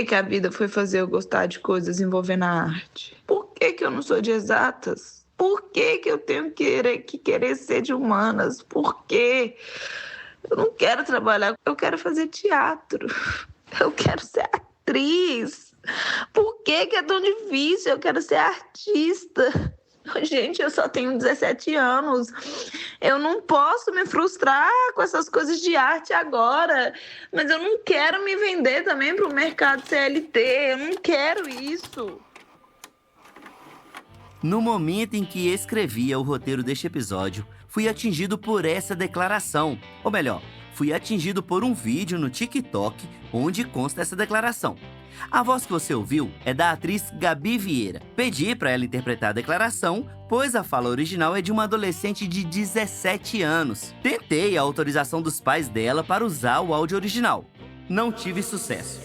que a vida foi fazer eu gostar de coisas envolvendo a arte? Por que eu não sou de exatas? Por que eu tenho que querer ser de humanas? Por quê? Eu não quero trabalhar, eu quero fazer teatro. Eu quero ser atriz. Por que é tão difícil? Eu quero ser artista. Gente, eu só tenho 17 anos. Eu não posso me frustrar com essas coisas de arte agora. Mas eu não quero me vender também para o mercado CLT. Eu não quero isso. No momento em que escrevia o roteiro deste episódio, fui atingido por essa declaração. Ou melhor, fui atingido por um vídeo no TikTok onde consta essa declaração. A voz que você ouviu é da atriz Gabi Vieira. Pedi para ela interpretar a declaração, pois a fala original é de uma adolescente de 17 anos. Tentei a autorização dos pais dela para usar o áudio original. Não tive sucesso.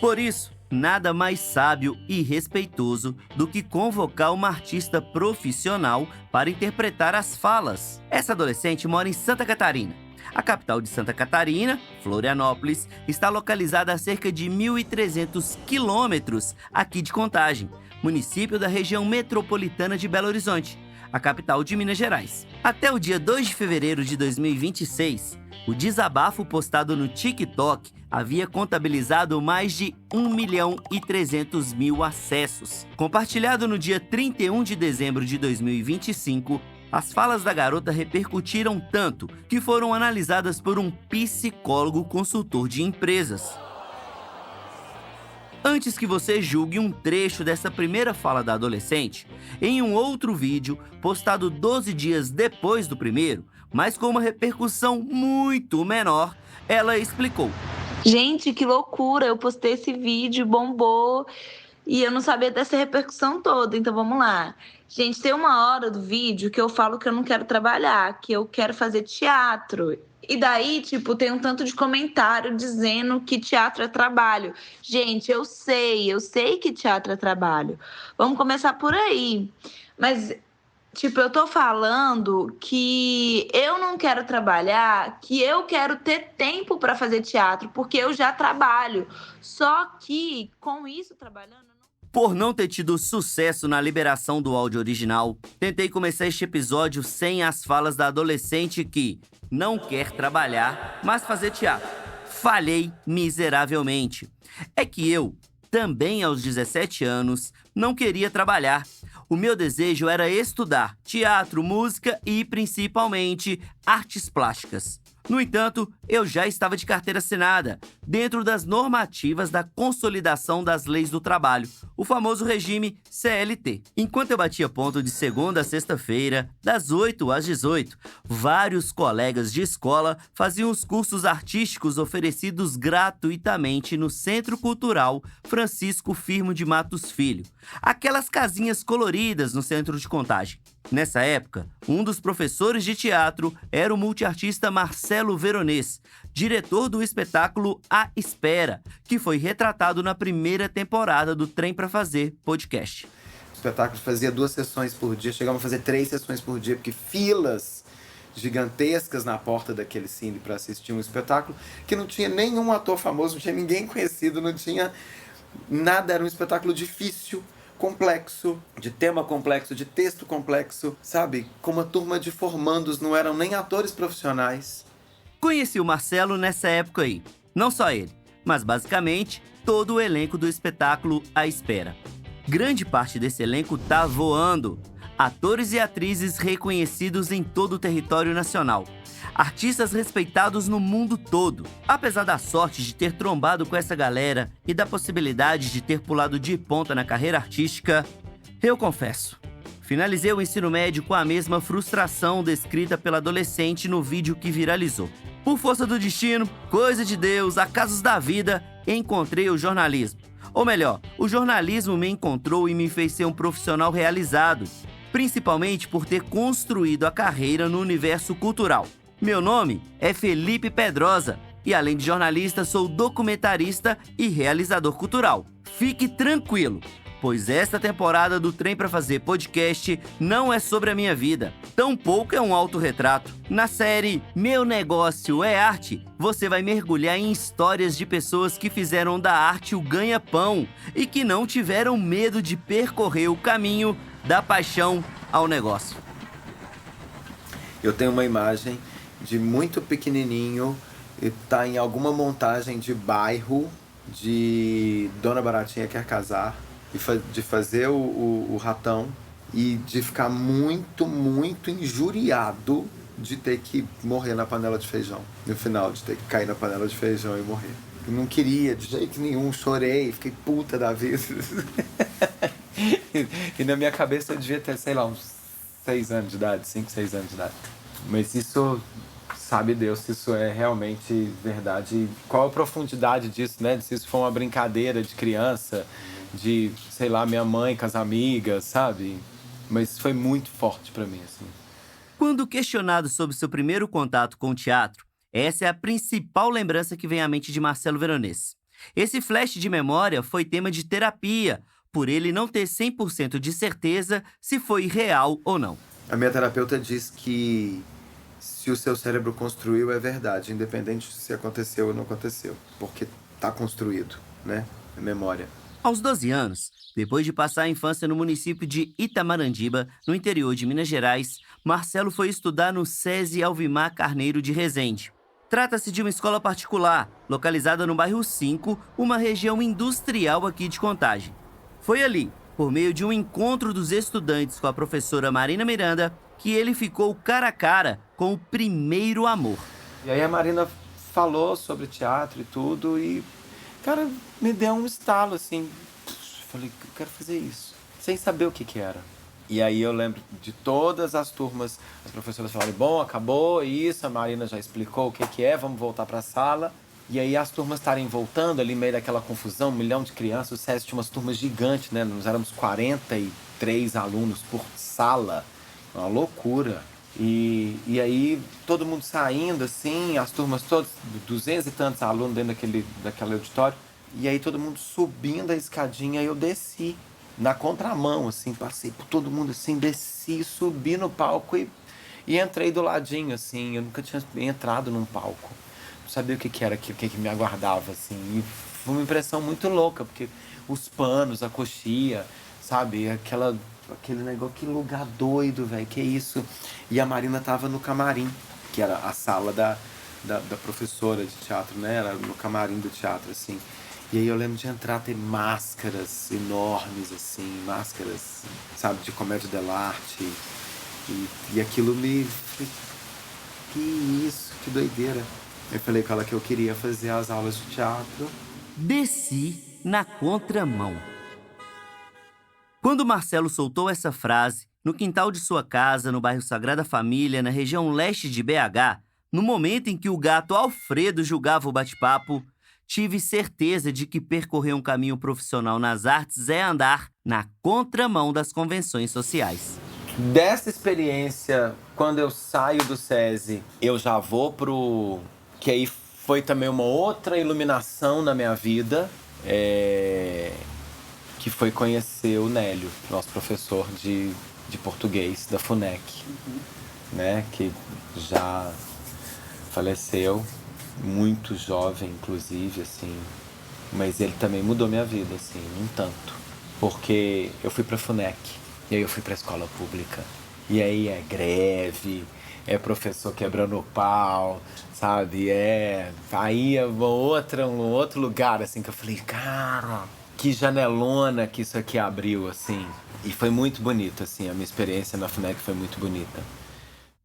Por isso, nada mais sábio e respeitoso do que convocar uma artista profissional para interpretar as falas. Essa adolescente mora em Santa Catarina. A capital de Santa Catarina, Florianópolis, está localizada a cerca de 1.300 quilômetros aqui de Contagem, município da região metropolitana de Belo Horizonte, a capital de Minas Gerais. Até o dia 2 de fevereiro de 2026, o desabafo postado no TikTok havia contabilizado mais de 1.300.000 acessos. Compartilhado no dia 31 de dezembro de 2025, as falas da garota repercutiram tanto que foram analisadas por um psicólogo consultor de empresas. Antes que você julgue um trecho dessa primeira fala da adolescente, em um outro vídeo, postado 12 dias depois do primeiro, mas com uma repercussão muito menor, ela explicou. Gente, que loucura! Eu postei esse vídeo, bombou, e eu não sabia dessa repercussão toda, então vamos lá. Gente, tem uma hora do vídeo que eu falo que eu não quero trabalhar, que eu quero fazer teatro. E daí, tem um tanto de comentário dizendo que teatro é trabalho. Gente, eu sei que teatro é trabalho. Vamos começar por aí. Mas, eu tô falando que eu não quero trabalhar, que eu quero ter tempo para fazer teatro, porque eu já trabalho. Só que, com isso, trabalhando... Por não ter tido sucesso na liberação do áudio original, tentei começar este episódio sem as falas da adolescente que não quer trabalhar, mas fazer teatro. Falhei miseravelmente. É que eu, também aos 17 anos, não queria trabalhar. O meu desejo era estudar teatro, música e, principalmente, artes plásticas. No entanto, eu já estava de carteira assinada, dentro das normativas da Consolidação das Leis do Trabalho, o famoso regime CLT. Enquanto eu batia ponto de segunda a sexta-feira, das 8 às 18, vários colegas de escola faziam os cursos artísticos oferecidos gratuitamente no Centro Cultural Francisco Firmo de Matos Filho, aquelas casinhas coloridas no centro de Contagem. Nessa época, um dos professores de teatro era o multiartista Marcelo Veronês, diretor do espetáculo A Espera, que foi retratado na primeira temporada do Trem Pra Fazer podcast. O espetáculo fazia 2 sessões por dia, chegava a fazer 3 sessões por dia, porque filas gigantescas na porta daquele cine para assistir um espetáculo que não tinha nenhum ator famoso, não tinha ninguém conhecido, não tinha nada, era um espetáculo difícil, complexo, de tema complexo, de texto complexo, sabe? Com uma turma de formandos, não eram nem atores profissionais. Conheci o Marcelo nessa época aí. Não só ele, mas basicamente todo o elenco do espetáculo A Espera. Grande parte desse elenco tá voando. Atores e atrizes reconhecidos em todo o território nacional. Artistas respeitados no mundo todo. Apesar da sorte de ter trombado com essa galera e da possibilidade de ter pulado de ponta na carreira artística, eu confesso, finalizei o ensino médio com a mesma frustração descrita pela adolescente no vídeo que viralizou. Por força do destino, coisa de Deus, acasos da vida, encontrei o jornalismo. Ou melhor, o jornalismo me encontrou e me fez ser um profissional realizado, principalmente por ter construído a carreira no universo cultural. Meu nome é Felipe Pedrosa e, além de jornalista, sou documentarista e realizador cultural. Fique tranquilo, pois esta temporada do Trem pra Fazer podcast não é sobre a minha vida, tampouco é um autorretrato. Na série Meu Negócio é Arte, você vai mergulhar em histórias de pessoas que fizeram da arte o ganha-pão e que não tiveram medo de percorrer o caminho da paixão ao negócio. Eu tenho uma imagem de muito pequenininho e tá em alguma montagem de bairro de Dona Baratinha Quer Casar, de fazer o ratão e de ficar muito, muito injuriado de ter que morrer na panela de feijão. No final, de ter que cair na panela de feijão e morrer. Eu não queria de jeito nenhum, chorei, fiquei puta da vida. E na minha cabeça eu devia ter, sei lá, uns 6 anos de idade, 5, 6 anos de idade. Mas isso, sabe Deus, se isso é realmente verdade. Qual a profundidade disso, né? Se isso foi uma brincadeira de criança, de, sei lá, minha mãe com as amigas, sabe? Mas foi muito forte pra mim, assim. Quando questionado sobre seu primeiro contato com o teatro, essa é a principal lembrança que vem à mente de Marcelo Veronese. Esse flash de memória foi tema de terapia, por ele não ter 100% de certeza se foi real ou não. A minha terapeuta diz que se o seu cérebro construiu, é verdade, independente se aconteceu ou não aconteceu, porque tá construído, né? É memória. Aos 12 anos, depois de passar a infância no município de Itamarandiba, no interior de Minas Gerais, Marcelo foi estudar no SESI Alvimar Carneiro de Resende. Trata-se de uma escola particular, localizada no bairro 5, uma região industrial aqui de Contagem. Foi ali, por meio de um encontro dos estudantes com a professora Marina Miranda, que ele ficou cara a cara com o primeiro amor. E aí a Marina falou sobre teatro e tudo e, cara, me deu um estalo, assim. Falei, eu quero fazer isso, sem saber o que era. E aí eu lembro de todas as turmas, as professoras falaram, bom, acabou isso, a Marina já explicou o que é, vamos voltar para a sala. E aí as turmas estarem voltando ali, meio daquela confusão, 1 milhão de crianças, o SESI tinha umas turmas gigantes, né? Nós éramos 43 alunos por sala, uma loucura. E aí todo mundo saindo, assim, as turmas todas, 200 e tantos alunos dentro daquele auditório. E aí todo mundo subindo a escadinha, e eu desci na contramão, assim, passei por todo mundo, assim, desci, subi no palco e entrei do ladinho, assim. Eu nunca tinha entrado num palco. Sabia o que era aquilo, o que me aguardava, assim. E foi uma impressão muito louca, porque os panos, a coxia, sabe? Aquele negócio, que lugar doido, velho, que isso? E a Marina tava no camarim, que era a sala da professora de teatro, né? Era no camarim do teatro, assim. E aí eu lembro de entrar, ter máscaras enormes, assim, máscaras, sabe, de comédia dell'arte. E aquilo me... Que isso, que doideira. Eu falei com ela que eu queria fazer as aulas de teatro. Desci na contramão. Quando Marcelo soltou essa frase, no quintal de sua casa, no bairro Sagrada Família, na região leste de BH, no momento em que o gato Alfredo julgava o bate-papo, tive certeza de que percorrer um caminho profissional nas artes é andar na contramão das convenções sociais. Dessa experiência, quando eu saio do SESI, eu já vou pro... Que aí foi também uma outra iluminação na minha vida, que foi conhecer o Nélio, nosso professor de português da FUNEC, né? Que já faleceu, muito jovem, inclusive, assim. Mas ele também mudou minha vida, assim, um tanto. Porque eu fui pra FUNEC, e aí eu fui pra escola pública. E aí é greve, é professor quebrando o pau, sabe? Aí é um outro lugar, assim, que eu falei, cara, que janelona que isso aqui abriu, assim. E foi muito bonito, assim, a minha experiência na FUNEC foi muito bonita.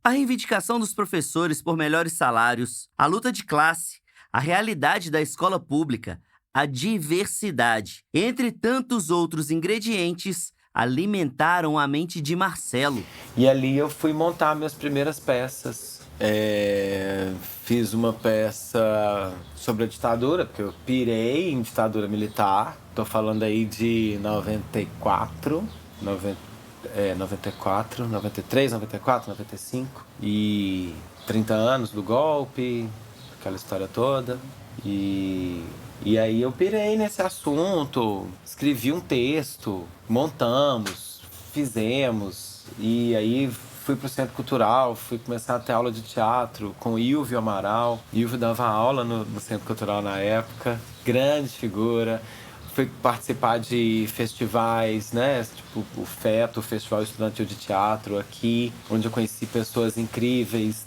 A reivindicação dos professores por melhores salários, a luta de classe, a realidade da escola pública, a diversidade, entre tantos outros ingredientes, alimentaram a mente de Marcelo. E ali eu fui montar minhas primeiras peças. Fiz uma peça sobre a ditadura, porque eu pirei em ditadura militar. Tô falando aí de 94, 93, 94, 95. E 30 anos do golpe, aquela história toda. E E aí eu pirei nesse assunto, escrevi um texto, montamos, fizemos. E aí fui pro Centro Cultural, fui começar a ter aula de teatro com o Ilvio Amaral. Ilvio dava aula no Centro Cultural na época, grande figura. Fui participar de festivais, né? Tipo o FETO, o Festival Estudantil de Teatro aqui, onde eu conheci pessoas incríveis.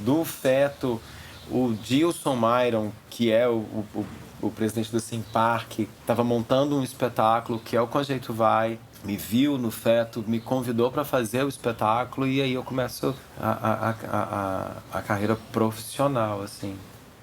Do FETO, o Gilson Myron, que é o presidente do Simpark, estava montando um espetáculo que é o Com Jeito Vai, me viu no feto, me convidou para fazer o espetáculo e aí eu começo a carreira profissional, assim.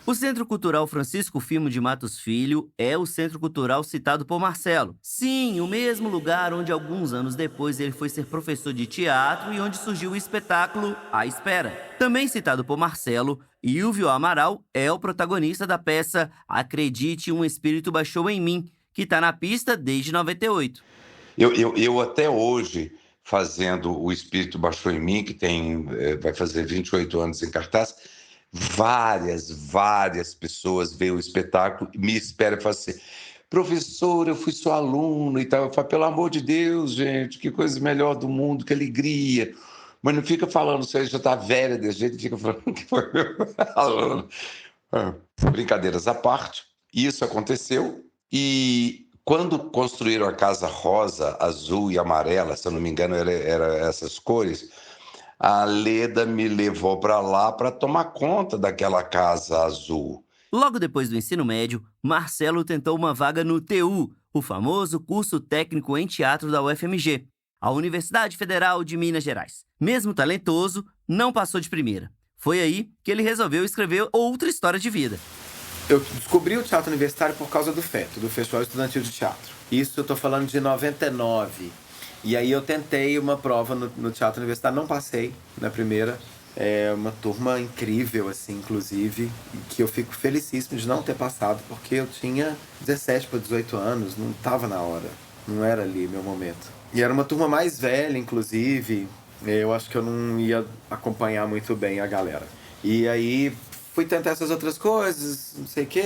O Centro Cultural Francisco Firmo de Matos Filho é o centro cultural citado por Marcelo. Sim, o mesmo lugar onde alguns anos depois ele foi ser professor de teatro e onde surgiu o espetáculo A Espera. Também citado por Marcelo, Ilvio Amaral é o protagonista da peça Acredite, um Espírito Baixou em Mim, que está na pista desde 98. Eu até hoje, fazendo O Espírito Baixou em Mim, que vai fazer 28 anos em cartaz, várias pessoas veem o espetáculo, me esperam e falam assim: professor, eu fui sua aluna e tal. Eu falo: pelo amor de Deus, gente, que coisa melhor do mundo, que alegria. Mas não fica falando, você já está velha desse jeito, fica falando que foi meu aluno. Brincadeiras à parte, isso aconteceu e quando construíram a casa rosa, azul e amarela, se eu não me engano, era essas cores, a Leda me levou para lá para tomar conta daquela casa azul. Logo depois do ensino médio, Marcelo tentou uma vaga no TU, o famoso curso técnico em teatro da UFMG, a Universidade Federal de Minas Gerais. Mesmo talentoso, não passou de primeira. Foi aí que ele resolveu escrever outra história de vida. Eu descobri o teatro universitário por causa do FETO, do Festival Estudantil de Teatro. Isso eu tô falando de 99. E aí eu tentei uma prova no teatro universitário, não passei na primeira. É uma turma incrível, assim, inclusive, que eu fico felicíssimo de não ter passado, porque eu tinha 17 para 18 anos, não estava na hora, não era ali meu momento. E era uma turma mais velha, inclusive, eu acho que eu não ia acompanhar muito bem a galera. E aí fui tentar essas outras coisas, não sei o que,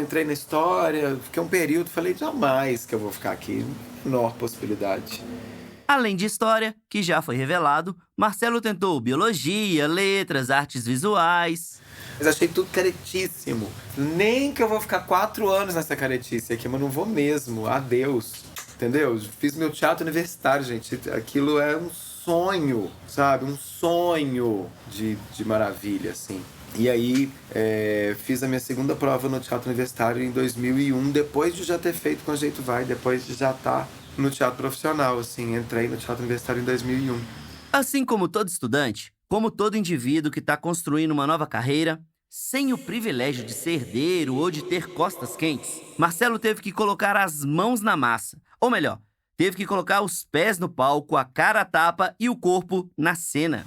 entrei na história, fiquei um período, falei: jamais que eu vou ficar aqui, menor possibilidade. Além de história, que já foi revelado, Marcelo tentou biologia, letras, artes visuais. Mas achei tudo caretíssimo. Nem que eu vou ficar 4 anos nessa caretice aqui, mas não vou mesmo. Adeus. Entendeu? Fiz meu teatro universitário, gente. Aquilo é um sonho, sabe? Um sonho de maravilha, assim. E aí, fiz a minha segunda prova no teatro universitário em 2001, depois de já ter feito Com Jeito Vai, depois de já estar no teatro profissional, assim. Entrei no teatro universitário em 2001. Assim como todo estudante, como todo indivíduo que está construindo uma nova carreira, sem o privilégio de ser herdeiro ou de ter costas quentes, Marcelo teve que colocar as mãos na massa. Ou melhor, teve que colocar os pés no palco, a cara a tapa e o corpo na cena.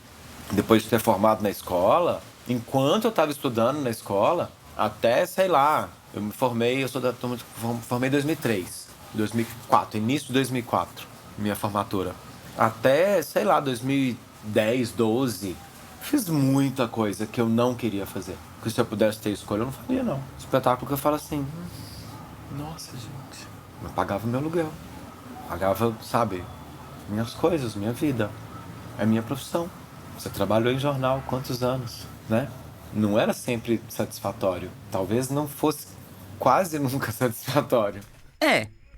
Depois de ter formado na escola, enquanto eu estava estudando na escola, até, sei lá, eu me formei, eu sou da turma de... formei em 2004, início de 2004, minha formatura. Até, sei lá, 2010, 12, fiz muita coisa que eu não queria fazer. Porque se eu pudesse ter escolha, eu não faria, não. Espetáculo que eu falo assim: nossa, gente, eu pagava meu aluguel. Pagava, sabe, minhas coisas, minha vida. É minha profissão. Você trabalhou em jornal quantos anos, né? Não era sempre satisfatório. Talvez não fosse quase nunca satisfatório.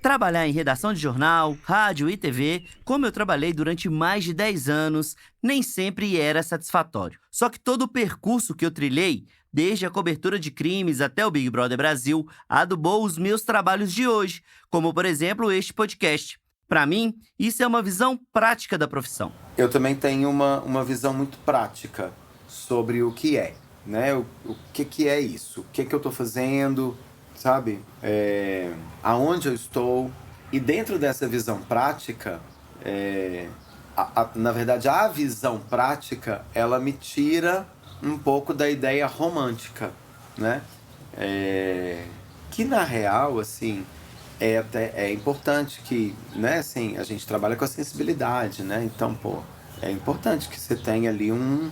Trabalhar em redação de jornal, rádio e TV, como eu trabalhei durante mais de 10 anos, nem sempre era satisfatório. Só que todo o percurso que eu trilhei, desde a cobertura de crimes até o Big Brother Brasil, adubou os meus trabalhos de hoje, como, por exemplo, este podcast. Para mim, isso é uma visão prática da profissão. Eu também tenho uma visão muito prática sobre o que é, né? O que é isso? O que eu tô fazendo, sabe? Aonde eu estou. E dentro dessa visão prática, na verdade, a visão prática, ela me tira um pouco da ideia romântica, né? Que na real, assim, é importante que, né, assim, a gente trabalha com a sensibilidade, né? Então, é importante que você tenha ali um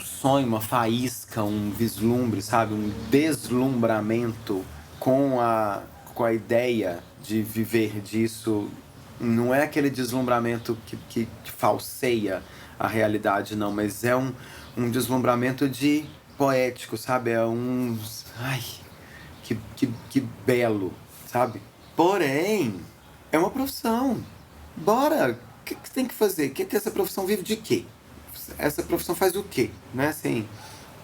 sonho, uma faísca, um vislumbre, sabe? Um deslumbramento com a ideia de viver disso. Não é aquele deslumbramento que falseia a realidade, não, mas é um deslumbramento de poético, sabe? É um... Ai, que belo, sabe? Porém, é uma profissão. Bora! O que tem que fazer? Que essa profissão vive de quê? Essa profissão faz o quê? Né? Assim,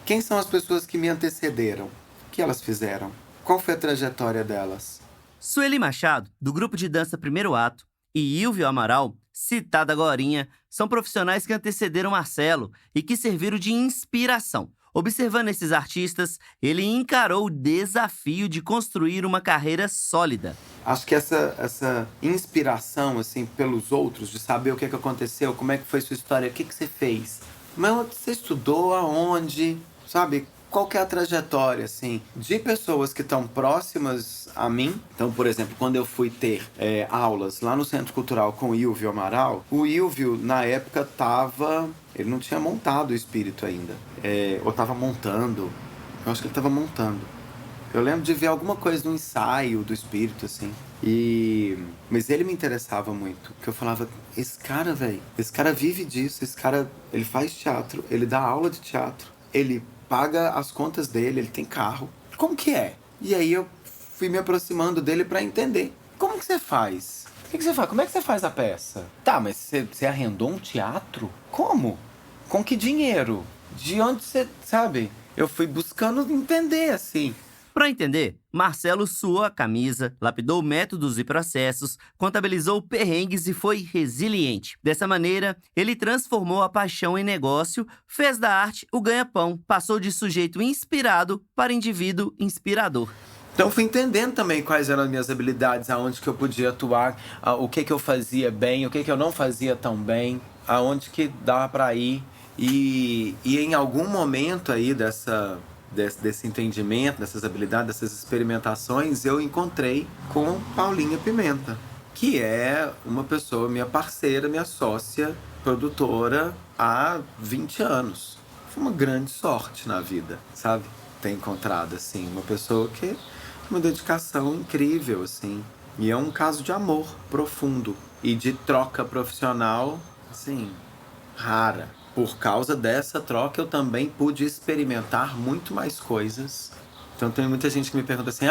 quem são as pessoas que me antecederam? O que elas fizeram? Qual foi a trajetória delas? Sueli Machado, do grupo de dança Primeiro Ato, e Ilvio Amaral, citada agorinha, são profissionais que antecederam Marcelo e que serviram de inspiração. Observando esses artistas, ele encarou o desafio de construir uma carreira sólida. Acho que essa inspiração, assim, pelos outros, de saber o que aconteceu, como é que foi sua história, o que você fez. Mas você estudou aonde, sabe? Qual que é a trajetória, assim, de pessoas que estão próximas a mim. Então, por exemplo, quando eu fui ter aulas lá no Centro Cultural com o Ilvio Amaral, o Ilvio, na época, ele não tinha montado o espírito ainda. Ou estava montando. Eu acho que ele estava montando. Eu lembro de ver alguma coisa no ensaio do espírito, assim. Mas ele me interessava muito. Porque eu falava, esse cara, velho, esse cara vive disso. Esse cara, ele faz teatro, ele dá aula de teatro. Ele paga as contas dele, ele tem carro. Como que é? E aí eu fui me aproximando dele pra entender. Como que você faz? O que você faz? Como é que você faz a peça? Tá, mas você arrendou um teatro? Como? Com que dinheiro? De onde você... Sabe? Eu fui buscando entender, assim. Para entender, Marcelo suou a camisa, lapidou métodos e processos, contabilizou perrengues e foi resiliente. Dessa maneira, ele transformou a paixão em negócio, fez da arte o ganha-pão, passou de sujeito inspirado para indivíduo inspirador. Então fui entendendo também quais eram as minhas habilidades, aonde que eu podia atuar, o que eu fazia bem, o que eu não fazia tão bem, aonde que dava para ir. E em algum momento aí desse entendimento, dessas habilidades, dessas experimentações, eu encontrei com Paulinha Pimenta, que é uma pessoa, minha parceira, minha sócia, produtora há 20 anos. Foi uma grande sorte na vida, sabe? Ter encontrado, assim, uma pessoa que tem uma dedicação incrível, assim. E é um caso de amor profundo e de troca profissional, assim, rara. Por causa dessa troca, eu também pude experimentar muito mais coisas. Então, tem muita gente que me pergunta assim,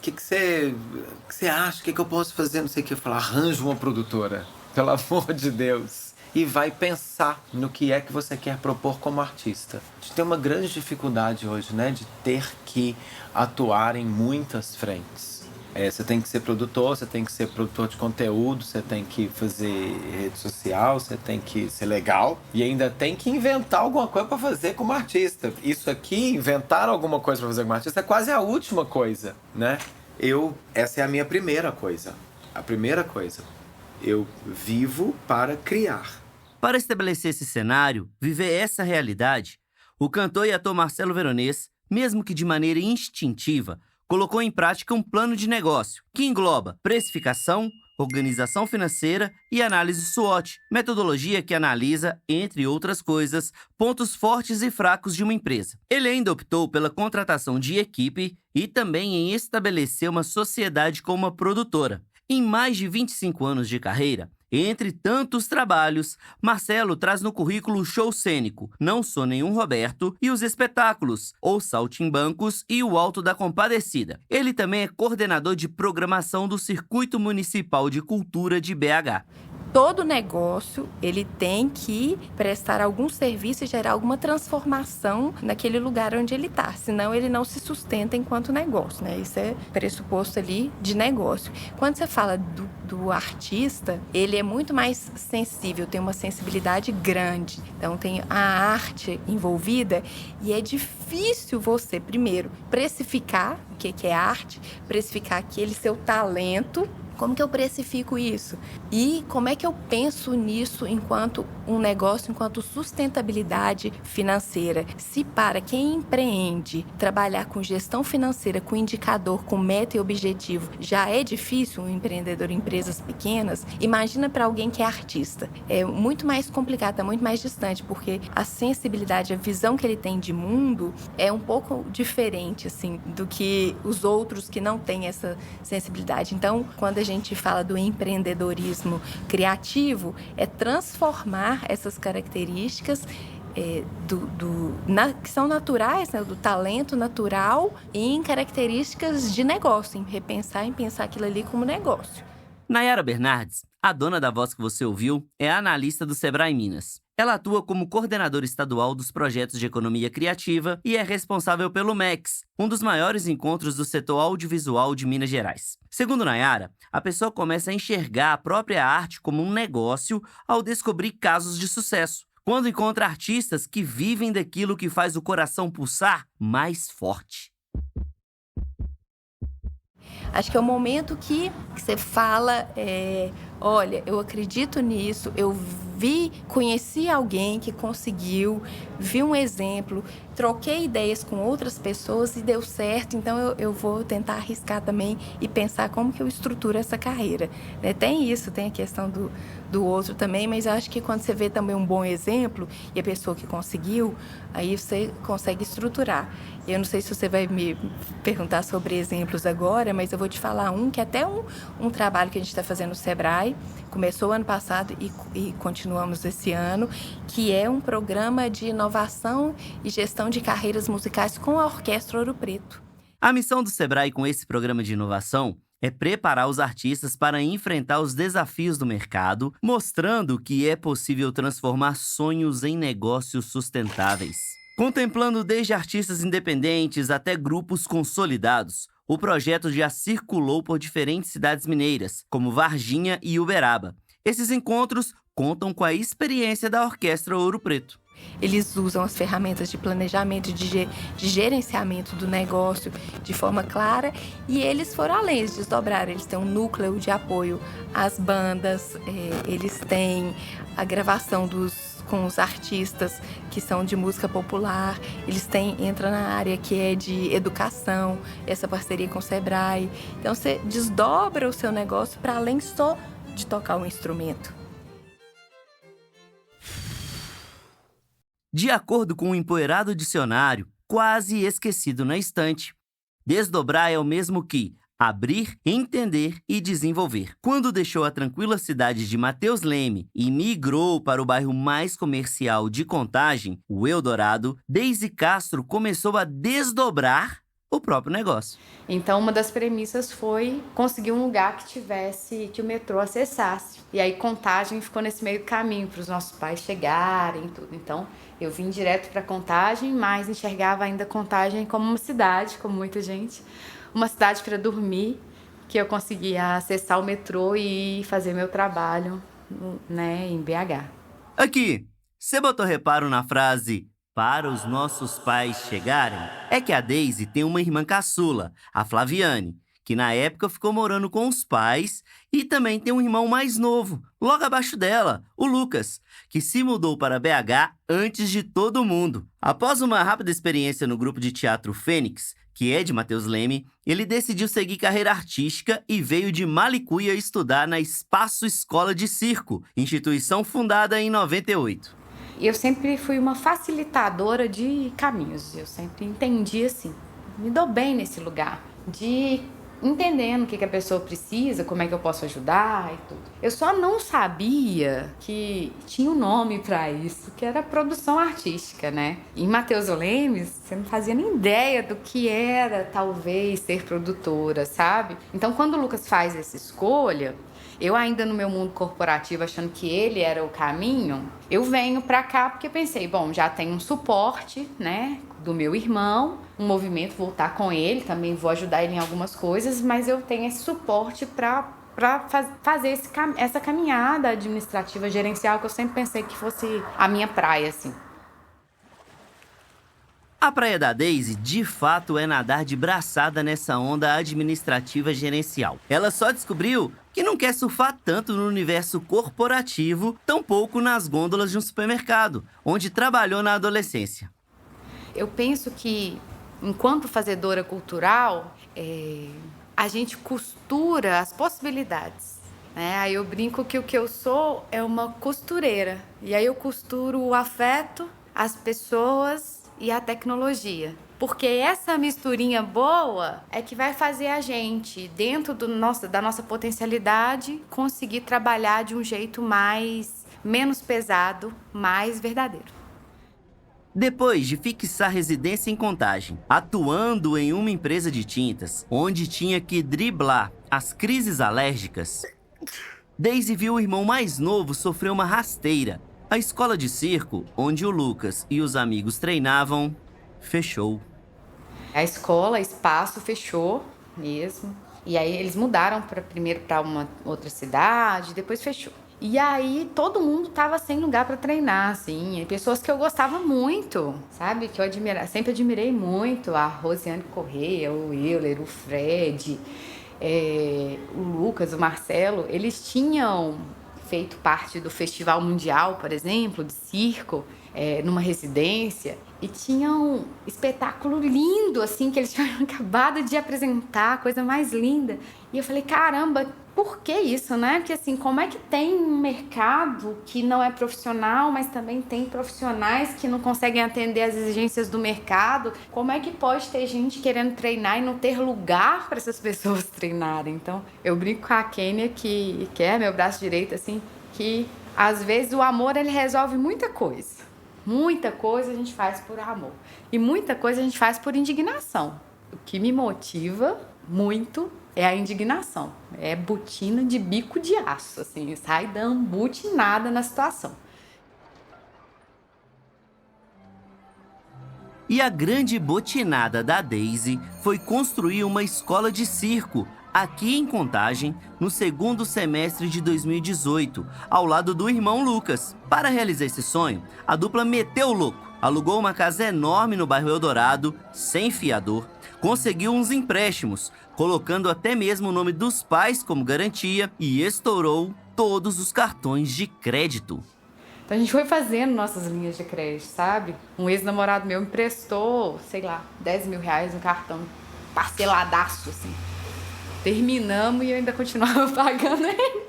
que você acha? O que eu posso fazer? Não sei o que. Eu falo, arranja uma produtora, pelo amor de Deus. E vai pensar no que é que você quer propor como artista. A gente tem uma grande dificuldade hoje, né? De ter que atuar em muitas frentes. Você tem que ser produtor, você tem que ser produtor de conteúdo, você tem que fazer rede social, você tem que ser legal e ainda tem que inventar alguma coisa para fazer como artista. Isso aqui, inventar alguma coisa para fazer como artista, é quase a última coisa, né? Essa é a minha primeira coisa. A primeira coisa. Eu vivo para criar. Para estabelecer esse cenário, viver essa realidade, o cantor e ator Marcelo Veronês, mesmo que de maneira instintiva, colocou em prática um plano de negócio que engloba precificação, organização financeira e análise SWOT, metodologia que analisa, entre outras coisas, pontos fortes e fracos de uma empresa. Ele ainda optou pela contratação de equipe e também em estabelecer uma sociedade com uma produtora. Em mais de 25 anos de carreira, entre tantos trabalhos, Marcelo traz no currículo o show cênico Não Sou Nenhum Roberto e os espetáculos O Saltimbancos e O Alto da Compadecida. Ele também é coordenador de programação do Circuito Municipal de Cultura de BH. Todo negócio, ele tem que prestar algum serviço e gerar alguma transformação naquele lugar onde ele está. Senão, ele não se sustenta enquanto negócio, né? Isso é pressuposto ali de negócio. Quando você fala do artista, ele é muito mais sensível, tem uma sensibilidade grande. Então, tem a arte envolvida e é difícil você, primeiro, precificar o que é arte, precificar aquele seu talento Como que eu precifico isso? E como é que eu penso nisso enquanto um negócio, enquanto sustentabilidade financeira? Se para quem empreende, trabalhar com gestão financeira, com indicador, com meta e objetivo, já é difícil um empreendedor em empresas pequenas, imagina para alguém que é artista. É muito mais complicado, é muito mais distante, porque a sensibilidade, a visão que ele tem de mundo é um pouco diferente, assim, do que os outros que não têm essa sensibilidade. Então, quando a gente fala do empreendedorismo criativo, é transformar essas características que são naturais, né, do talento natural, em características de negócio, em pensar aquilo ali como negócio. Nayara Bernardes, a dona da voz que você ouviu, é analista do Sebrae Minas. Ela atua como coordenadora estadual dos projetos de economia criativa e é responsável pelo MEX, um dos maiores encontros do setor audiovisual de Minas Gerais. Segundo Nayara, a pessoa começa a enxergar a própria arte como um negócio ao descobrir casos de sucesso, quando encontra artistas que vivem daquilo que faz o coração pulsar mais forte. Acho que é o momento que você fala, olha, eu acredito nisso, eu conheci alguém que conseguiu, vi um exemplo, troquei ideias com outras pessoas e deu certo, então eu vou tentar arriscar também e pensar como que eu estruturo essa carreira. Né? Tem isso, tem a questão do outro também, mas eu acho que quando você vê também um bom exemplo e a pessoa que conseguiu, aí você consegue estruturar. Eu não sei se você vai me perguntar sobre exemplos agora, mas eu vou te falar que é até um trabalho que a gente está fazendo no Sebrae, começou ano passado e continuamos esse ano, que é um programa de inovação e gestão de carreiras musicais com a Orquestra Ouro Preto. A missão do Sebrae com esse programa de inovação é preparar os artistas para enfrentar os desafios do mercado, mostrando que é possível transformar sonhos em negócios sustentáveis. Contemplando desde artistas independentes até grupos consolidados, o projeto já circulou por diferentes cidades mineiras, como Varginha e Uberaba. Esses encontros contam com a experiência da Orquestra Ouro Preto. Eles usam as ferramentas de planejamento, de gerenciamento do negócio de forma clara e eles foram além, eles desdobraram, eles têm um núcleo de apoio às bandas, eles têm a gravação com os artistas que são de música popular, entra na área que é de educação, essa parceria com o Sebrae. Então você desdobra o seu negócio para além só de tocar um instrumento. De acordo com o empoeirado dicionário, quase esquecido na estante, desdobrar é o mesmo que abrir, entender e desenvolver. Quando deixou a tranquila cidade de Matheus Leme e migrou para o bairro mais comercial de Contagem, o Eldorado, Deise Castro começou a desdobrar o próprio negócio. Então, uma das premissas foi conseguir um lugar que o metrô acessasse. E aí, Contagem ficou nesse meio caminho para os nossos pais chegarem e tudo. Então, eu vim direto para Contagem, mas enxergava ainda Contagem como uma cidade, como muita gente. Uma cidade para dormir, que eu conseguia acessar o metrô e fazer meu trabalho, né, em BH. Aqui, você botou reparo na frase "para os nossos pais chegarem"? É que a Deise tem uma irmã caçula, a Flaviane, que na época ficou morando com os pais, e também tem um irmão mais novo, logo abaixo dela, o Lucas, que se mudou para BH antes de todo mundo. Após uma rápida experiência no grupo de teatro Fênix, que é de Matheus Leme, ele decidiu seguir carreira artística e veio de Malicuia estudar na Espaço Escola de Circo, instituição fundada em 98. Eu sempre fui uma facilitadora de caminhos, eu sempre entendi assim, me dou bem nesse lugar, de entendendo o que a pessoa precisa, como é que eu posso ajudar e tudo. Eu só não sabia que tinha um nome para isso, que era produção artística, né? Em Matheus Leme, você não fazia nem ideia do que era, talvez, ser produtora, sabe? Então, quando o Lucas faz essa escolha, eu ainda no meu mundo corporativo, achando que ele era o caminho, eu venho pra cá porque pensei, bom, já tem um suporte, né, do meu irmão, um movimento, vou estar com ele, também vou ajudar ele em algumas coisas, mas eu tenho esse suporte para fazer essa caminhada administrativa, gerencial, que eu sempre pensei que fosse a minha praia, assim. A praia da Deise, de fato, é nadar de braçada nessa onda administrativa gerencial. Ela só descobriu que não quer surfar tanto no universo corporativo, tampouco nas gôndolas de um supermercado, onde trabalhou na adolescência. Eu penso que, enquanto fazedora cultural, a gente costura as possibilidades, né? Aí eu brinco que o que eu sou é uma costureira. E aí eu costuro o afeto, as pessoas e a tecnologia. Porque essa misturinha boa é que vai fazer a gente, dentro da nossa potencialidade, conseguir trabalhar de um jeito menos pesado, mais verdadeiro. Depois de fixar residência em Contagem, atuando em uma empresa de tintas, onde tinha que driblar as crises alérgicas, Daisy viu o irmão mais novo sofrer uma rasteira. A escola de circo, onde o Lucas e os amigos treinavam, fechou. A escola, espaço fechou mesmo. E aí eles mudaram primeiro para uma outra cidade, depois fechou. E aí todo mundo tava sem lugar para treinar, assim. E pessoas que eu gostava muito, sabe? Que eu sempre admirei muito. A Rosiane Correia, o Euler, o Fred, o Lucas, o Marcelo. Eles tinham feito parte do Festival Mundial, por exemplo, de circo, numa residência. E tinha um espetáculo lindo, assim, que eles tinham acabado de apresentar, coisa mais linda. E eu falei, caramba, por que isso, né? Porque, assim, como é que tem um mercado que não é profissional, mas também tem profissionais que não conseguem atender às exigências do mercado? Como é que pode ter gente querendo treinar e não ter lugar para essas pessoas treinarem? Então, eu brinco com a Kênia, que é meu braço direito, assim, que às vezes o amor, ele resolve muita coisa. Muita coisa a gente faz por amor. E muita coisa a gente faz por indignação. O que me motiva muito é a indignação. É botina de bico de aço, assim, sai dando butinada na situação. E a grande botinada da Daisy foi construir uma escola de circo aqui em Contagem, no segundo semestre de 2018, ao lado do irmão Lucas. Para realizar esse sonho, a dupla meteu o louco, alugou uma casa enorme no bairro Eldorado, sem fiador, conseguiu uns empréstimos, colocando até mesmo o nome dos pais como garantia e estourou todos os cartões de crédito. Então a gente foi fazendo nossas linhas de crédito, sabe? Um ex-namorado meu me emprestou, sei lá, 10 mil reais no cartão, parceladaço, assim. Terminamos e eu ainda continuava pagando ele.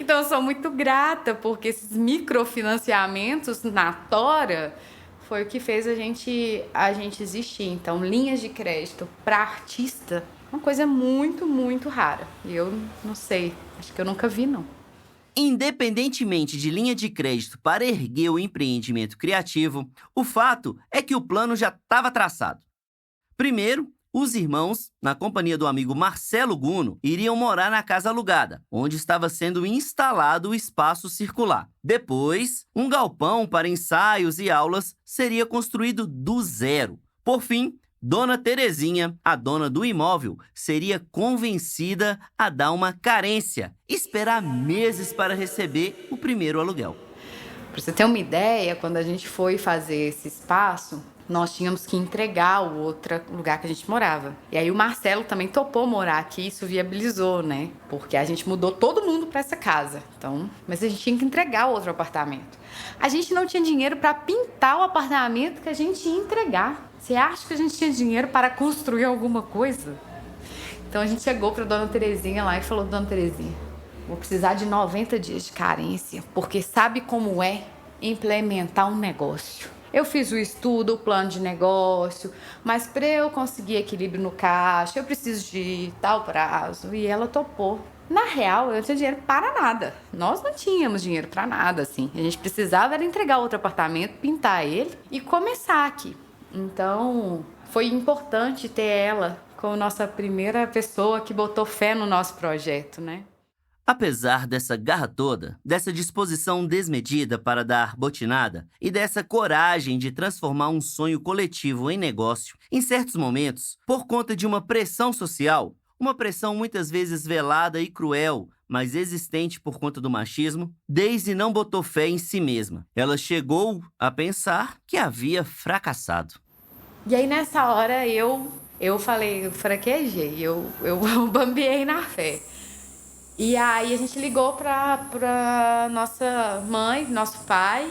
Então eu sou muito grata, porque esses microfinanciamentos na tora foi o que fez a gente existir. Então, linhas de crédito para artista, uma coisa muito, muito rara. E eu não sei, acho que eu nunca vi, não. Independentemente de linha de crédito para erguer o empreendimento criativo, o fato é que o plano já estava traçado. Primeiro, os irmãos, na companhia do amigo Marcelo Guno, iriam morar na casa alugada, onde estava sendo instalado o espaço circular. Depois, um galpão para ensaios e aulas seria construído do zero. Por fim, Dona Terezinha, a dona do imóvel, seria convencida a dar uma carência, esperar meses para receber o primeiro aluguel. Para você ter uma ideia, quando a gente foi fazer esse espaço, nós tínhamos que entregar o outro lugar que a gente morava. E aí o Marcelo também topou morar aqui, isso viabilizou, né? Porque a gente mudou todo mundo para essa casa. Então, mas a gente tinha que entregar o outro apartamento. A gente não tinha dinheiro para pintar o apartamento que a gente ia entregar. Você acha que a gente tinha dinheiro para construir alguma coisa? Então a gente chegou para Dona Terezinha lá e falou: Dona Terezinha, vou precisar de 90 dias de carência, porque sabe como é implementar um negócio. Eu fiz o estudo, o plano de negócio, mas para eu conseguir equilíbrio no caixa, eu preciso de tal prazo. E ela topou. Na real, eu não tinha dinheiro para nada. Nós não tínhamos dinheiro para nada, assim. A gente precisava era entregar outro apartamento, pintar ele e começar aqui. Então, foi importante ter ela como nossa primeira pessoa que botou fé no nosso projeto, né? Apesar dessa garra toda, dessa disposição desmedida para dar botinada e dessa coragem de transformar um sonho coletivo em negócio, em certos momentos, por conta de uma pressão social, uma pressão muitas vezes velada e cruel, mas existente por conta do machismo, Daisy não botou fé em si mesma. Ela chegou a pensar que havia fracassado. E aí nessa hora eu falei, eu fraquejei, eu bambiei na fé. E aí a gente ligou pra nossa mãe, nosso pai.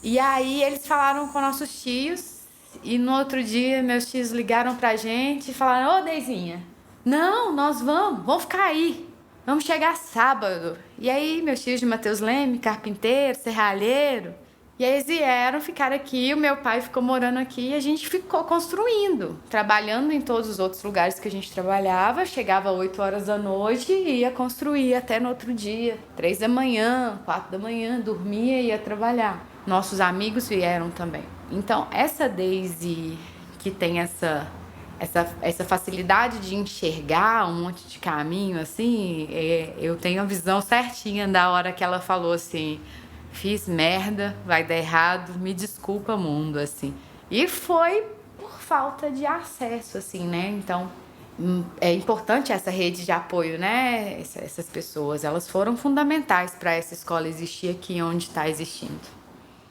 E aí eles falaram com nossos tios. E no outro dia meus tios ligaram pra gente e falaram: ô Deizinha, não, nós vamos ficar aí. Vamos chegar sábado. E aí meus tios de Mateus Leme, carpinteiro, serralheiro. E aí eles vieram, ficaram aqui, o meu pai ficou morando aqui e a gente ficou construindo, trabalhando em todos os outros lugares que a gente trabalhava. Chegava 8 horas da noite e ia construir até no outro dia, 3 da manhã, 4 da manhã, dormia e ia trabalhar. Nossos amigos vieram também. Então, essa Deise que tem essa facilidade de enxergar um monte de caminho, assim, eu tenho a visão certinha da hora que ela falou assim: fiz merda, vai dar errado, me desculpa, mundo, assim. E foi por falta de acesso, assim, né? Então, é importante essa rede de apoio, né? Essas pessoas, elas foram fundamentais para essa escola existir aqui onde está existindo.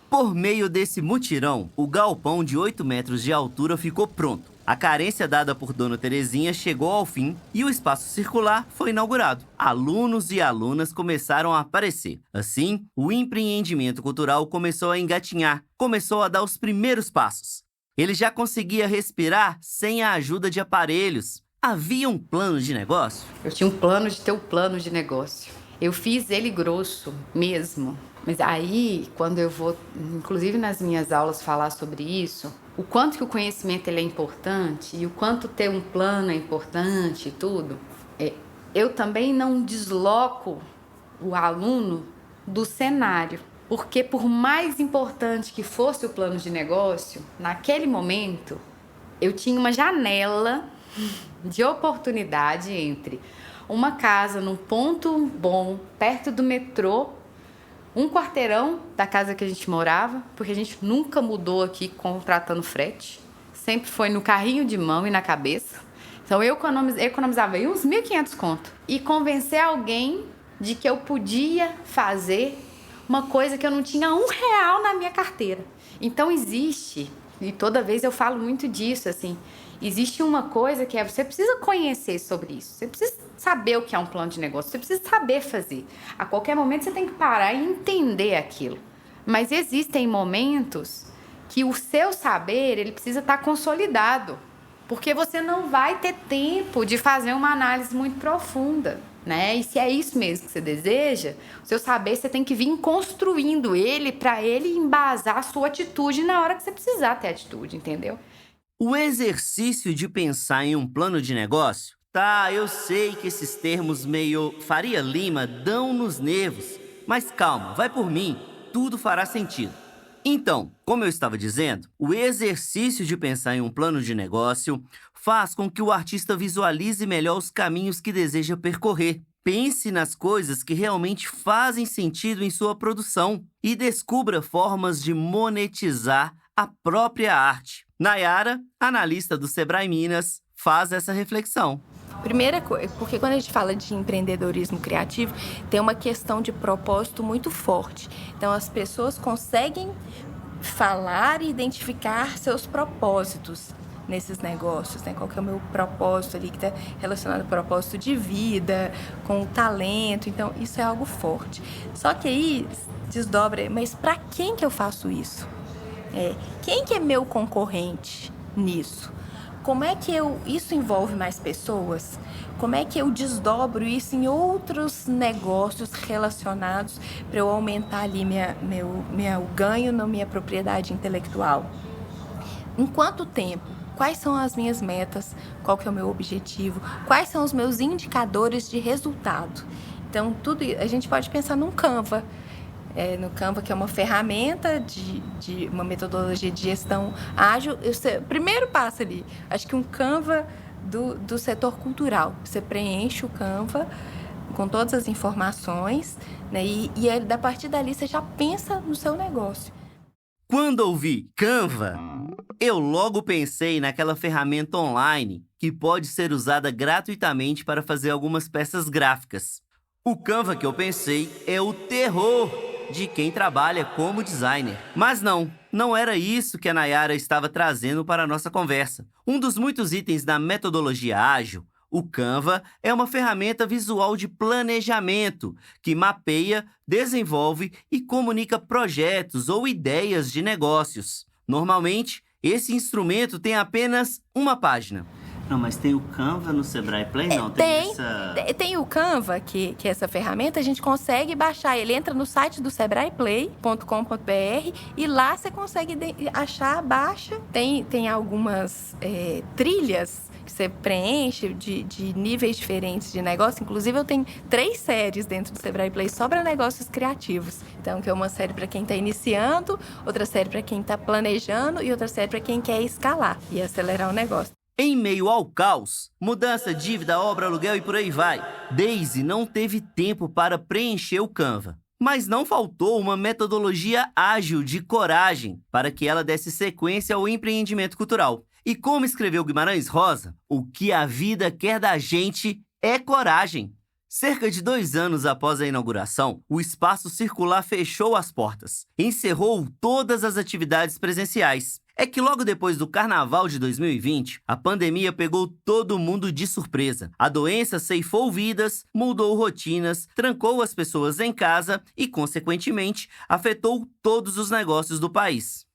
Por meio desse mutirão, o galpão de 8 metros de altura ficou pronto. A carência dada por Dona Terezinha chegou ao fim e o espaço circular foi inaugurado. Alunos e alunas começaram a aparecer. Assim, o empreendimento cultural começou a engatinhar, começou a dar os primeiros passos. Ele já conseguia respirar sem a ajuda de aparelhos. Havia um plano de negócio? Eu tinha um plano de ter um plano de negócio. Eu fiz ele grosso mesmo. Mas aí, quando eu vou, inclusive nas minhas aulas, falar sobre isso, o quanto que o conhecimento ele é importante e o quanto ter um plano é importante e tudo, eu também não desloco o aluno do cenário. Porque por mais importante que fosse o plano de negócio, naquele momento, eu tinha uma janela de oportunidade entre uma casa num ponto bom, perto do metrô, um quarteirão da casa que a gente morava, porque a gente nunca mudou aqui contratando frete. Sempre foi no carrinho de mão e na cabeça. Então eu economizava aí uns 1.500 conto. E convencer alguém de que eu podia fazer uma coisa que eu não tinha R$1 na minha carteira. Então existe, e toda vez eu falo muito disso, assim, existe uma coisa que você precisa conhecer sobre isso. Você precisa saber o que é um plano de negócio. Você precisa saber fazer. A qualquer momento você tem que parar e entender aquilo. Mas existem momentos que o seu saber ele precisa estar consolidado. Porque você não vai ter tempo de fazer uma análise muito profunda, né? E se é isso mesmo que você deseja, o seu saber você tem que vir construindo ele para ele embasar a sua atitude na hora que você precisar ter atitude, entendeu? O exercício de pensar em um plano de negócio, tá, eu sei que esses termos meio Faria Lima dão nos nervos, mas calma, vai por mim, tudo fará sentido. Então, como eu estava dizendo, o exercício de pensar em um plano de negócio faz com que o artista visualize melhor os caminhos que deseja percorrer. Pense nas coisas que realmente fazem sentido em sua produção e descubra formas de monetizar a própria arte. Nayara, analista do Sebrae Minas, faz essa reflexão. Primeira coisa, porque quando a gente fala de empreendedorismo criativo, tem uma questão de propósito muito forte. Então, as pessoas conseguem falar e identificar seus propósitos nesses negócios, né? Qual que é o meu propósito ali, que está relacionado ao propósito de vida, com o talento. Então, isso é algo forte. Só que aí desdobra, mas para quem que eu faço isso? Quem que é meu concorrente nisso? Como é que isso envolve mais pessoas? Como é que eu desdobro isso em outros negócios relacionados para eu aumentar ali meu ganho na minha propriedade intelectual? Em quanto tempo? Quais são as minhas metas? Qual que é o meu objetivo? Quais são os meus indicadores de resultado? Então, tudo a gente pode pensar num Canva. No Canva, que é uma ferramenta de uma metodologia de gestão ágil. Primeiro passo ali, acho que um Canva do setor cultural. Você preenche o Canva com todas as informações, né? E a partir dali você já pensa no seu negócio. Quando ouvi Canva, eu logo pensei naquela ferramenta online que pode ser usada gratuitamente para fazer algumas peças gráficas. O Canva que eu pensei é o terror de quem trabalha como designer. Mas não era isso que a Nayara estava trazendo para a nossa conversa. Um dos muitos itens da metodologia ágil, O Canva é uma ferramenta visual de planejamento que mapeia, desenvolve e comunica projetos ou ideias de negócios. Normalmente, esse instrumento tem apenas uma página. Não, mas tem o Canva no Sebrae Play? Não, Tem o Canva, que é essa ferramenta, a gente consegue baixar. Ele entra no site do sebraeplay.com.br e lá você consegue achar, baixa. Tem algumas trilhas que você preenche de níveis diferentes de negócio. Inclusive, eu tenho 3 séries dentro do Sebrae Play só para negócios criativos. Então, que é uma série para quem está iniciando, outra série para quem está planejando e outra série para quem quer escalar e acelerar o negócio. Em meio ao caos, mudança, dívida, obra, aluguel e por aí vai, Daisy não teve tempo para preencher o Canva. Mas não faltou uma metodologia ágil de coragem para que ela desse sequência ao empreendimento cultural. E como escreveu Guimarães Rosa, o que a vida quer da gente é coragem. Cerca de 2 anos após a inauguração, o Espaço Circular fechou as portas, encerrou todas as atividades presenciais. É que logo depois do Carnaval de 2020, a pandemia pegou todo mundo de surpresa. A doença ceifou vidas, mudou rotinas, trancou as pessoas em casa e, consequentemente, afetou todos os negócios do país.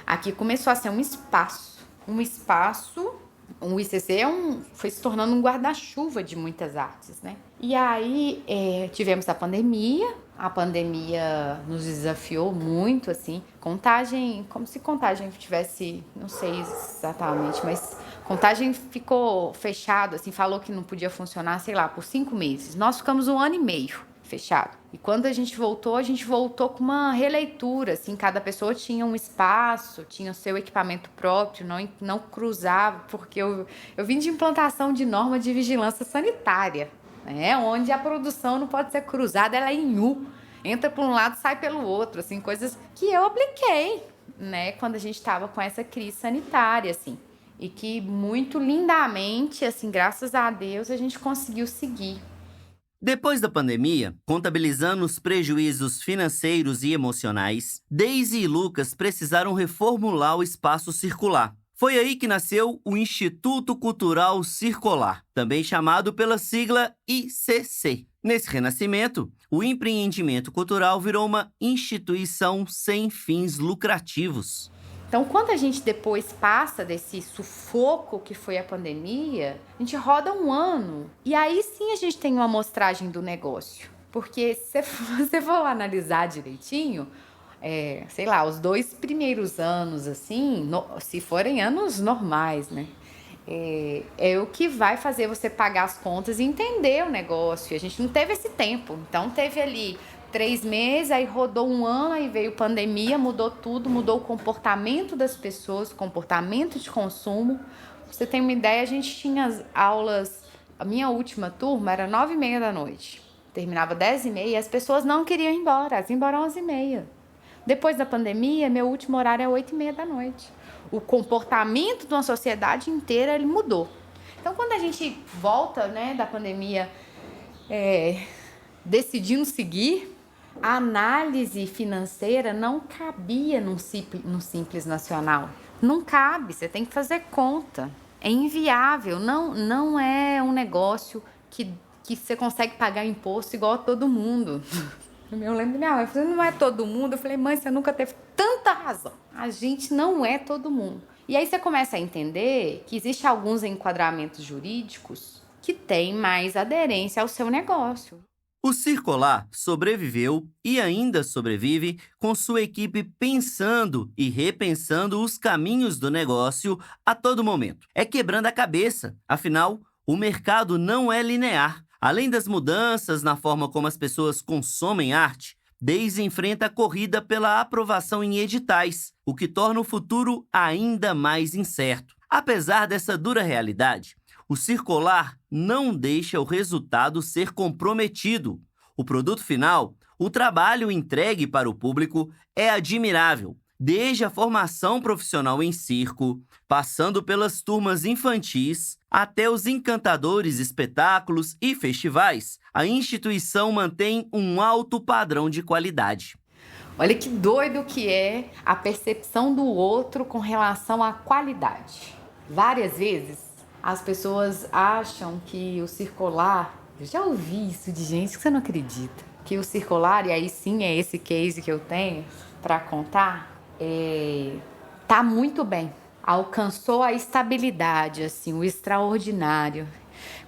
Aqui começou a ser um espaço. O ICC foi se tornando um guarda-chuva de muitas artes, né? E aí tivemos a pandemia nos desafiou muito, assim. Contagem, como se Contagem tivesse, não sei exatamente, mas Contagem ficou fechado, assim, falou que não podia funcionar, sei lá, por 5 meses. Nós ficamos 1 ano e meio fechado. E quando a gente voltou com uma releitura, assim, cada pessoa tinha um espaço, tinha o seu equipamento próprio, não cruzava, porque eu vim de implantação de norma de vigilância sanitária, né, onde a produção não pode ser cruzada, ela é em U, entra por um lado, sai pelo outro, assim, coisas que eu apliquei, né, quando a gente estava com essa crise sanitária, assim, e que muito lindamente, assim, graças a Deus, a gente conseguiu seguir. Depois da pandemia, contabilizando os prejuízos financeiros e emocionais, Daisy e Lucas precisaram reformular o Espaço Circular. Foi aí que nasceu o Instituto Cultural Circular, também chamado pela sigla ICC. Nesse renascimento, o empreendimento cultural virou uma instituição sem fins lucrativos. Então, quando a gente depois passa desse sufoco que foi a pandemia, a gente roda 1 ano. E aí sim a gente tem uma amostragem do negócio. Porque se você for analisar direitinho, sei lá, os 2 primeiros anos, assim, se forem anos normais, né? É o que vai fazer você pagar as contas e entender o negócio. E a gente não teve esse tempo. Então, teve ali 3 meses, aí rodou 1 ano, aí veio pandemia, mudou tudo, mudou o comportamento das pessoas, o comportamento de consumo. Pra você ter uma ideia, a gente tinha as aulas, a minha última turma era 9h30 da noite, terminava 10h30 e as pessoas não queriam ir embora, elas iam embora 11h30. Depois da pandemia, meu último horário é 8h30 da noite. O comportamento de uma sociedade inteira, ele mudou. Então, quando a gente volta, né, da pandemia, decidindo seguir, a análise financeira não cabia num Simples Nacional. Não cabe, você tem que fazer conta. É inviável, não é um negócio que você consegue pagar imposto igual a todo mundo. Eu lembro, minha mãe falou, não é todo mundo. Eu falei, mãe, você nunca teve tanta razão. A gente não é todo mundo. E aí você começa a entender que existem alguns enquadramentos jurídicos que têm mais aderência ao seu negócio. O Circular sobreviveu e ainda sobrevive com sua equipe pensando e repensando os caminhos do negócio a todo momento. É quebrando a cabeça, afinal, o mercado não é linear. Além das mudanças na forma como as pessoas consomem arte, Daisy enfrenta a corrida pela aprovação em editais, o que torna o futuro ainda mais incerto. Apesar dessa dura realidade, o Circular não deixa o resultado ser comprometido. O produto final, o trabalho entregue para o público, é admirável. Desde a formação profissional em circo, passando pelas turmas infantis, até os encantadores espetáculos e festivais, a instituição mantém um alto padrão de qualidade. Olha que doido que é a percepção do outro com relação à qualidade. Várias vezes As pessoas acham que o circular, eu já ouvi isso de gente que você não acredita, que o circular, e aí sim é esse case que eu tenho para contar, tá muito bem, alcançou a estabilidade, assim, o extraordinário.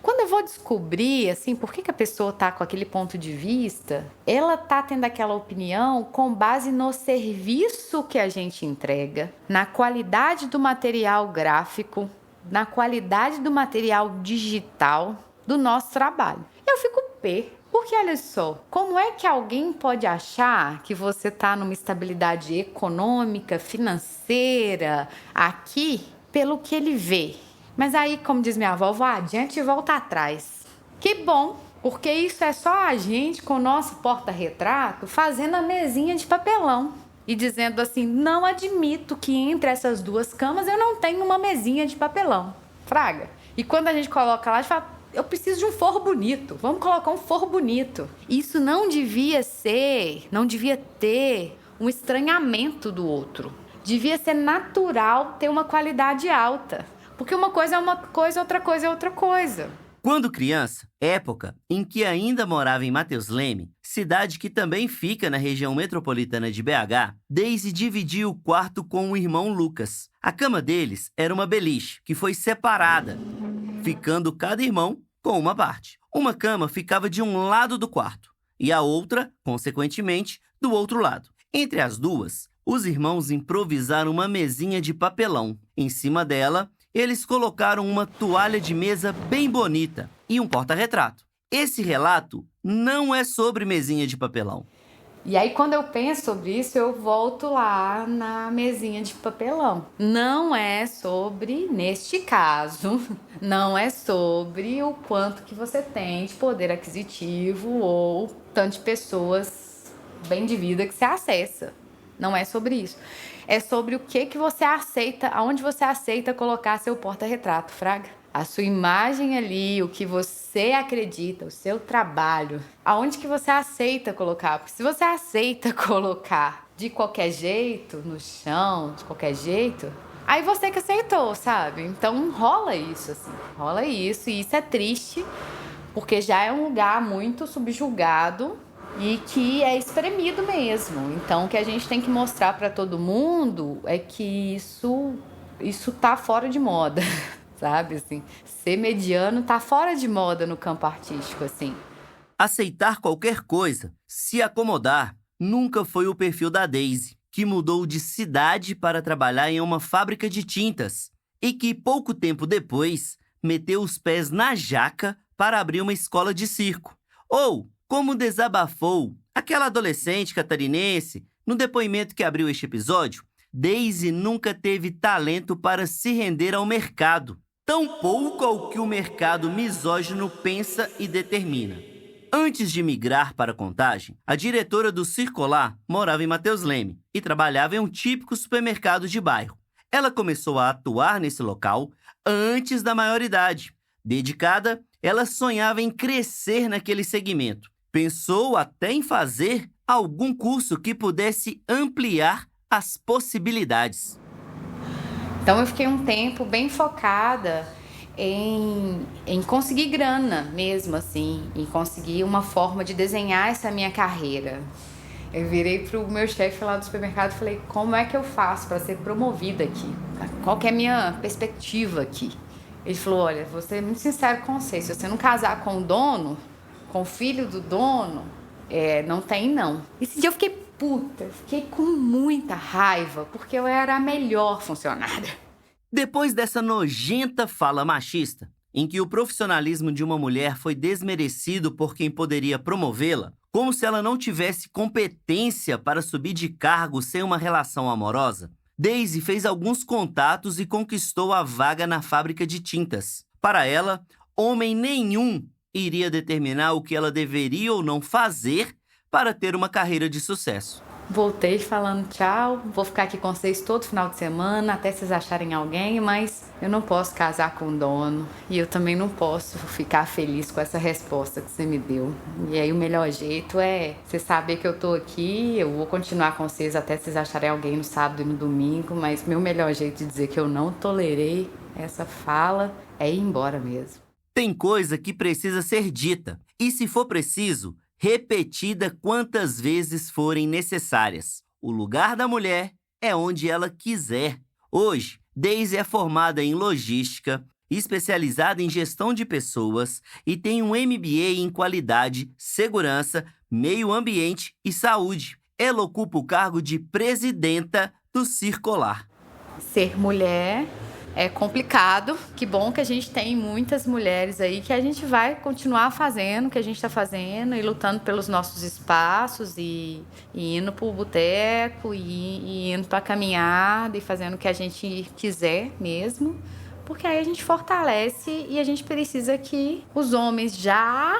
Quando eu vou descobrir, assim, por que a pessoa tá com aquele ponto de vista, ela tá tendo aquela opinião com base no serviço que a gente entrega, na qualidade do material gráfico, na qualidade do material digital do nosso trabalho. Eu fico pé, porque olha só, como é que alguém pode achar que você está numa estabilidade econômica, financeira, aqui, pelo que ele vê? Mas aí, como diz minha avó, vá adiante e volta atrás. Que bom, porque isso é só a gente com o nosso porta-retrato fazendo a mesinha de papelão. E dizendo assim, não admito que entre essas duas camas eu não tenho uma mesinha de papelão. Fraga. E quando a gente coloca lá, a gente fala, eu preciso de um forro bonito. Vamos colocar um forro bonito. Isso não devia ter um estranhamento do outro. Devia ser natural ter uma qualidade alta. Porque uma coisa é uma coisa, outra coisa é outra coisa. Quando criança, época em que ainda morava em Mateus Leme, cidade que também fica na região metropolitana de BH, Daisy dividia o quarto com o irmão Lucas. A cama deles era uma beliche, que foi separada, ficando cada irmão com uma parte. Uma cama ficava de um lado do quarto e a outra, consequentemente, do outro lado. Entre as duas, os irmãos improvisaram uma mesinha de papelão. Em cima dela, eles colocaram uma toalha de mesa bem bonita e um porta-retrato. Esse relato não é sobre mesinha de papelão. E aí, quando eu penso sobre isso, eu volto lá na mesinha de papelão. Não é sobre, neste caso, não é sobre o quanto que você tem de poder aquisitivo ou tanto de pessoas bem de vida que você acessa. Não é sobre isso. É sobre o que você aceita, aonde você aceita colocar seu porta-retrato, fraga. A sua imagem ali, o que você acredita, o seu trabalho, aonde que você aceita colocar. Porque se você aceita colocar de qualquer jeito, no chão, de qualquer jeito, aí você que aceitou, sabe? Então rola isso, assim, rola isso. E isso é triste, porque já é um lugar muito subjugado e que é espremido mesmo. Então, o que a gente tem que mostrar para todo mundo é que isso tá fora de moda, sabe? Assim, ser mediano tá fora de moda no campo artístico, assim. Aceitar qualquer coisa, se acomodar, nunca foi o perfil da Daisy, que mudou de cidade para trabalhar em uma fábrica de tintas e que, pouco tempo depois, meteu os pés na jaca para abrir uma escola de circo. Ou como desabafou aquela adolescente catarinense no depoimento que abriu este episódio, Daisy nunca teve talento para se render ao mercado, tampouco ao que o mercado misógino pensa e determina. Antes de migrar para Contagem, a diretora do Circular morava em Mateus Leme e trabalhava em um típico supermercado de bairro. Ela começou a atuar nesse local antes da maioridade. Dedicada, ela sonhava em crescer naquele segmento. Pensou até em fazer algum curso que pudesse ampliar as possibilidades. Então eu fiquei um tempo bem focada em conseguir grana mesmo, assim, em conseguir uma forma de desenhar essa minha carreira. Eu virei pro meu chefe lá do supermercado e falei, como é que eu faço para ser promovida aqui? Qual que é a minha perspectiva aqui? Ele falou, olha, vou ser muito sincero com você, se você não casar com o dono, com o filho do dono, não tem não. Esse dia eu fiquei puta, fiquei com muita raiva, porque eu era a melhor funcionária. Depois dessa nojenta fala machista, em que o profissionalismo de uma mulher foi desmerecido por quem poderia promovê-la, como se ela não tivesse competência para subir de cargo sem uma relação amorosa, Daisy fez alguns contatos e conquistou a vaga na fábrica de tintas. Para ela, homem nenhum iria determinar o que ela deveria ou não fazer para ter uma carreira de sucesso. Voltei falando tchau, vou ficar aqui com vocês todo final de semana, até vocês acharem alguém, mas eu não posso casar com o dono e eu também não posso ficar feliz com essa resposta que você me deu. E aí o melhor jeito é você saber que eu tô aqui, eu vou continuar com vocês até vocês acharem alguém no sábado e no domingo, mas meu melhor jeito de dizer que eu não tolerei essa fala é ir embora mesmo. Tem coisa que precisa ser dita e, se for preciso, repetida quantas vezes forem necessárias. O lugar da mulher é onde ela quiser. Hoje, Daisy é formada em logística, especializada em gestão de pessoas e tem um MBA em qualidade, segurança, meio ambiente e saúde. Ela ocupa o cargo de presidenta do Circolar. Ser mulher é complicado. Que bom que a gente tem muitas mulheres aí que a gente vai continuar fazendo o que a gente está fazendo e lutando pelos nossos espaços e indo para o boteco e indo para a caminhada e fazendo o que a gente quiser mesmo. Porque aí a gente fortalece e a gente precisa que os homens já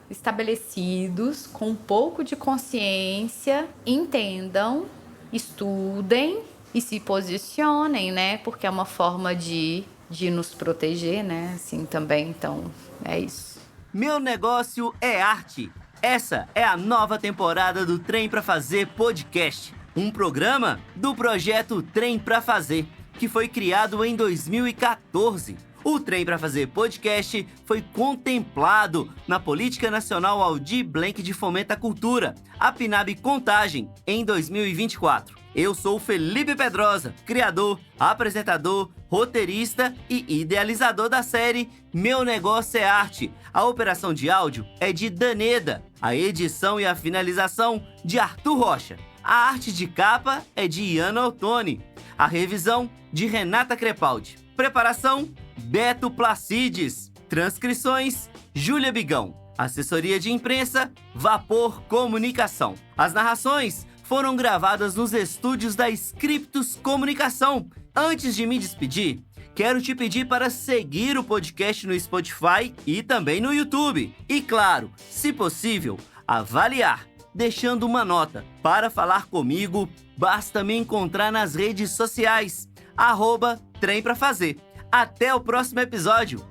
estabelecidos, com um pouco de consciência, entendam, estudem e se posicionem, né? Porque é uma forma de nos proteger, né? Assim também, então é isso. Meu negócio é arte. Essa é a nova temporada do Trem Pra Fazer podcast, um programa do projeto Trem Pra Fazer, que foi criado em 2014. O Trem Pra Fazer podcast foi contemplado na Política Nacional Aldir Blanc de Fomento à Cultura, a PNAB Contagem, em 2024. Eu sou Felipe Pedrosa, criador, apresentador, roteirista e idealizador da série Meu Negócio é Arte. A operação de áudio é de Daneda, a edição e a finalização de Arthur Rocha. A arte de capa é de Iana Ottoni, a revisão de Renata Crepaldi. Preparação, Beto Placides. Transcrições, Júlia Bigão. Assessoria de imprensa, Vapor Comunicação. As narrações foram gravadas nos estúdios da Scriptus Comunicação. Antes de me despedir, quero te pedir para seguir o podcast no Spotify e também no YouTube. E claro, se possível, avaliar, deixando uma nota. Para falar comigo, basta me encontrar nas redes sociais, @Trem Pra Fazer. Até o próximo episódio!